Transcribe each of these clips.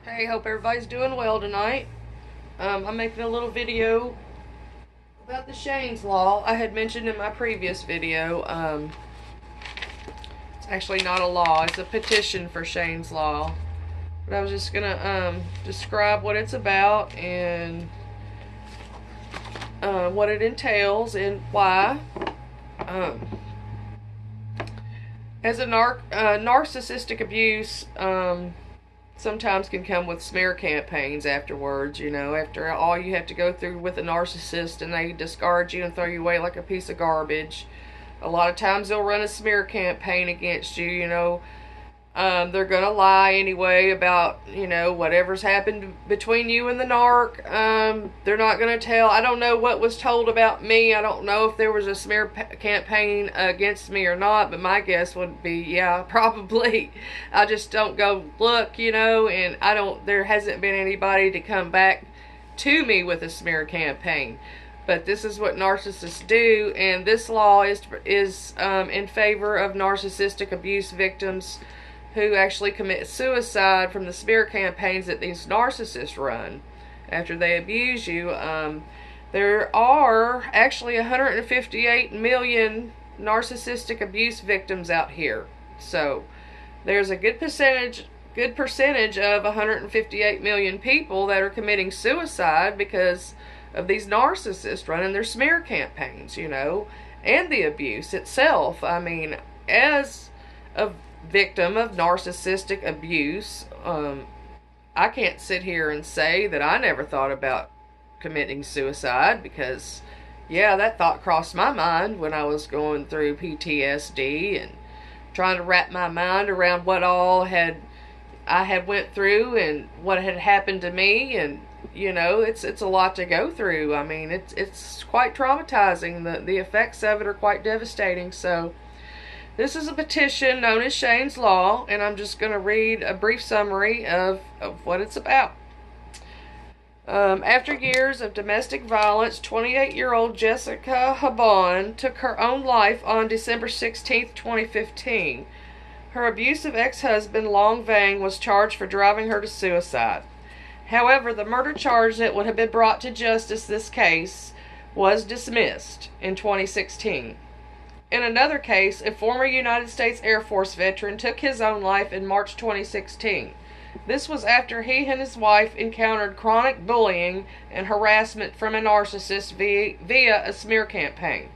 Hey, hope everybody's doing well tonight. I'm making a little video about the Shane's Law. I had mentioned in my previous video, it's actually not a law, it's a petition for Shane's Law. But I was just gonna describe what it's about and what it entails and why. Um, as a narcissistic abuse, sometimes can come with smear campaigns afterwards, after all you have to go through with a narcissist and they discard you and throw you away like a piece of garbage. A lot of times they'll run a smear campaign against you. They're gonna lie anyway about, whatever's happened between you and the narc. They're not gonna tell. I don't know what was told about me. I don't know if there was a smear campaign against me or not, but my guess would be, yeah, probably. I just don't go look, and there hasn't been anybody to come back to me with a smear campaign. But this is what narcissists do, and this law is in favor of narcissistic abuse victims who actually commit suicide from the smear campaigns that these narcissists run after they abuse you. There are actually 158 million narcissistic abuse victims out here. So there's a good percentage of 158 million people that are committing suicide because of these narcissists running their smear campaigns, and the abuse itself. I mean, as a victim of narcissistic abuse, I can't sit here and say that I never thought about committing suicide because, yeah, that thought crossed my mind when I was going through PTSD and trying to wrap my mind around what all I had went through and what had happened to me, and it's a lot to go through. I mean, it's quite traumatizing. The effects of it are quite devastating. So this is a petition known as Shane's Law, and I'm just going to read a brief summary of what it's about. After years of domestic violence, 28-year-old Jessica Habon took her own life on December 16th, 2015. Her abusive ex-husband, Long Vang, was charged for driving her to suicide. However, the murder charge that would have been brought to justice this case was dismissed in 2016. In another case, a former United States Air Force veteran took his own life in March 2016. This was after he and his wife encountered chronic bullying and harassment from a narcissist via a smear campaign,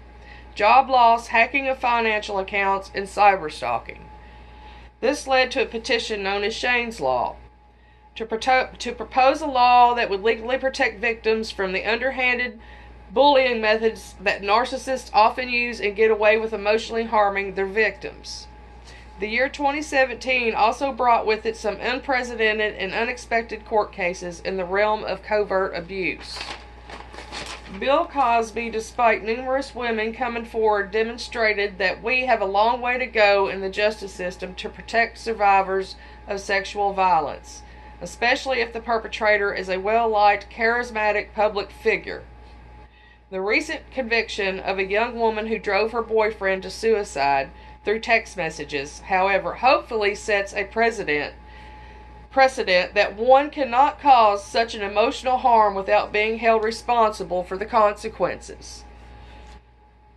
job loss, hacking of financial accounts, and cyberstalking. This led to a petition known as Shane's Law, to propose a law that would legally protect victims from the underhanded bullying methods that narcissists often use and get away with emotionally harming their victims. The year 2017 also brought with it some unprecedented and unexpected court cases in the realm of covert abuse. Bill Cosby, despite numerous women coming forward, demonstrated that we have a long way to go in the justice system to protect survivors of sexual violence, especially if the perpetrator is a well-liked, charismatic public figure. The recent conviction of a young woman who drove her boyfriend to suicide through text messages, however, hopefully sets a precedent that one cannot cause such an emotional harm without being held responsible for the consequences.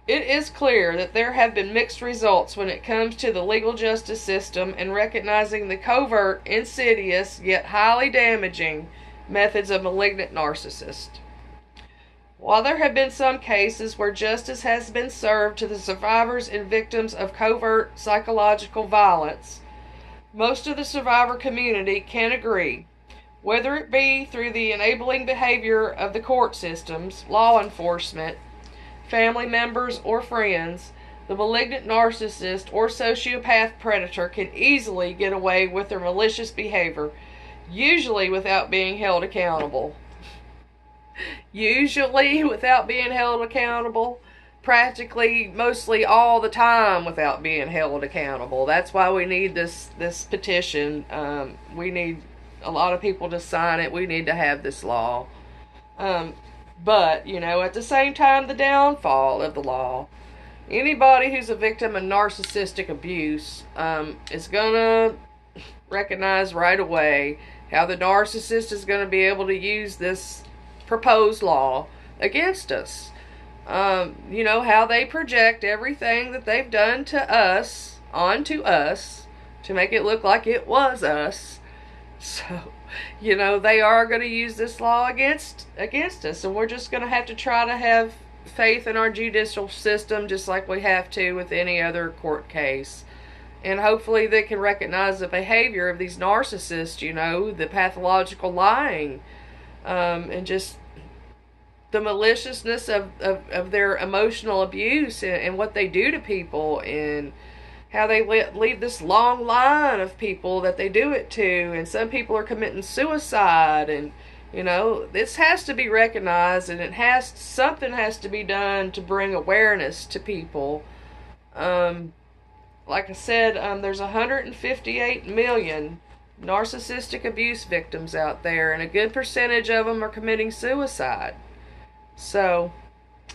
It is clear that there have been mixed results when it comes to the legal justice system in recognizing the covert, insidious, yet highly damaging methods of malignant narcissists. While there have been some cases where justice has been served to the survivors and victims of covert psychological violence, most of the survivor community can agree, whether it be through the enabling behavior of the court systems, law enforcement, family members, or friends, the malignant narcissist or sociopath predator can easily get away with their malicious behavior, usually without being held accountable. Practically, mostly all the time without being held accountable. That's why we need this petition. We need a lot of people to sign it. We need to have this law. But, at the same time, the downfall of the law. Anybody who's a victim of narcissistic abuse is gonna recognize right away how the narcissist is going to be able to use this proposed law against us. You know, how they project everything that they've done to us onto us to make it look like it was us. So, you know, they are going to use this law against us, and we're just going to have to try to have faith in our judicial system just like we have to with any other court case. And hopefully they can recognize the behavior of these narcissists, you know, the pathological lying, and just the maliciousness of their emotional abuse and what they do to people, and how they leave this long line of people that they do it to, and some people are committing suicide, and you know, this has to be recognized, and something has to be done to bring awareness to people. Like I said, there's 158 million narcissistic abuse victims out there, and a good percentage of them are committing suicide. So,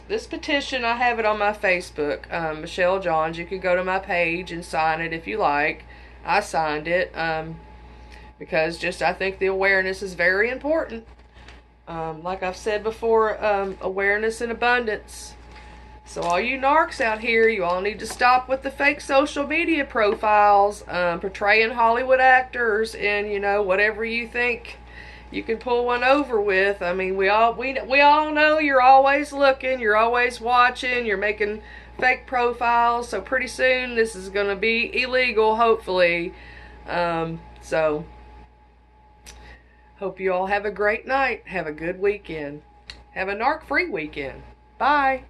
this petition, I have it on my Facebook, Michelle Johns. You can go to my page and sign it if you like. I signed it because I think the awareness is very important. Like I've said before, awareness and abundance. So all you narcs out here, you all need to stop with the fake social media profiles, portraying Hollywood actors and, you know, whatever you think you can pull one over with. I mean, we all know you're always looking, you're always watching, you're making fake profiles. So pretty soon this is going to be illegal, hopefully. So hope you all have a great night. Have a good weekend. Have a narc-free weekend. Bye.